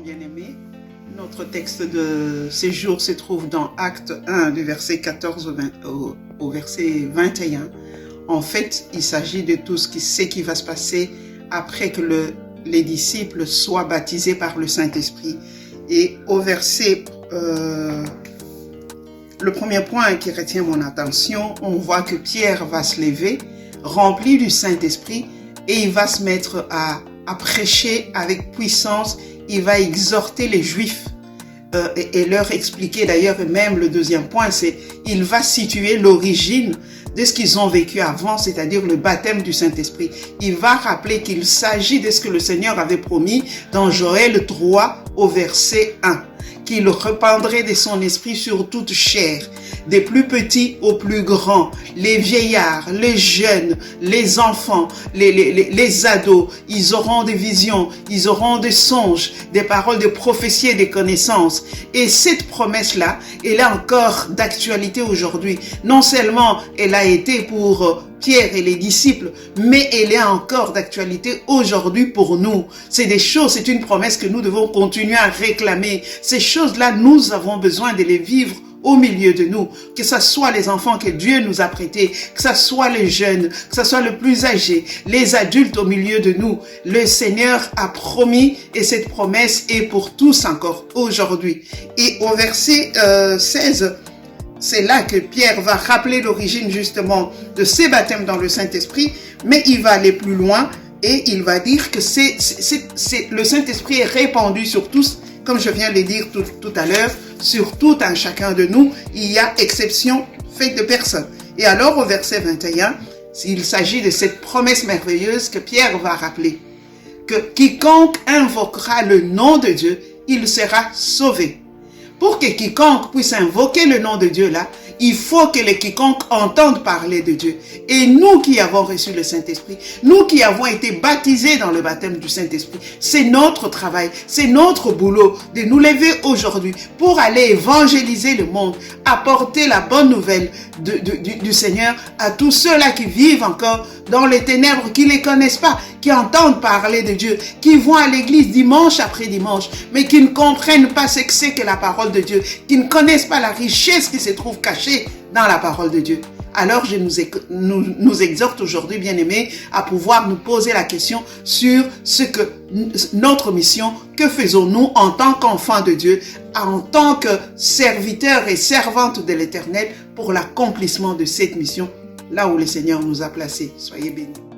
bien-aimés, notre texte de ces jours se trouve dans Acte 1, du verset 14 au verset 21. En fait, il s'agit de tout ce qui va se passer après que les disciples soient baptisés par le Saint-Esprit. Et au verset, le premier point qui retient mon attention, on voit que Pierre va se lever, rempli du Saint-Esprit, et il va se mettre à prêcher avec puissance. Il va exhorter les Juifs et leur expliquer d'ailleurs, même le deuxième point, c'est il va situer l'origine de ce qu'ils ont vécu avant, c'est-à-dire le baptême du Saint-Esprit. Il va rappeler qu'il s'agit de ce que le Seigneur avait promis dans Joël 3 au verset 1, qu'il répandrait de son esprit sur toute chair, des plus petits aux plus grands, les vieillards, les jeunes, les enfants, les ados. Ils auront des visions, ils auront des songes, des paroles de prophétie et des connaissances. Et cette promesse-là, elle est encore d'actualité aujourd'hui. Non seulement elle a été pour Pierre et les disciples, mais elle est encore d'actualité aujourd'hui pour nous. C'est des choses, c'est une promesse que nous devons continuer à réclamer. Ces choses-là, nous avons besoin de les vivre au milieu de nous, que ce soit les enfants que Dieu nous a prêtés, que ce soit les jeunes, que ce soit les plus âgés, les adultes au milieu de nous. Le Seigneur a promis et cette promesse est pour tous encore aujourd'hui. Et au verset 16, c'est là que Pierre va rappeler l'origine justement de ces baptêmes dans le Saint-Esprit, mais il va aller plus loin et il va dire que le Saint-Esprit est répandu sur tous, comme je viens de le dire tout à l'heure, sur tout un chacun de nous, il y a exception faite de personne. Et alors au verset 21, il s'agit de cette promesse merveilleuse que Pierre va rappeler, que quiconque invoquera le nom de Dieu, il sera sauvé. Pour que quiconque puisse invoquer le nom de Dieu là, il faut que les quiconques entendent parler de Dieu. Et nous qui avons reçu le Saint-Esprit, nous qui avons été baptisés dans le baptême du Saint-Esprit, c'est notre travail, c'est notre boulot de nous lever aujourd'hui pour aller évangéliser le monde, apporter la bonne nouvelle du Seigneur à tous ceux-là qui vivent encore dans les ténèbres, qui ne les connaissent pas, qui entendent parler de Dieu, qui vont à l'église dimanche après dimanche, mais qui ne comprennent pas ce que c'est que la parole de Dieu, qui ne connaissent pas la richesse qui se trouve cachée dans la parole de Dieu. Alors je nous exhorte aujourd'hui, bien-aimés, à pouvoir nous poser la question sur ce que notre mission, que faisons-nous en tant qu'enfants de Dieu, en tant que serviteurs et servantes de l'Éternel pour l'accomplissement de cette mission, là où le Seigneur nous a placés. Soyez bénis.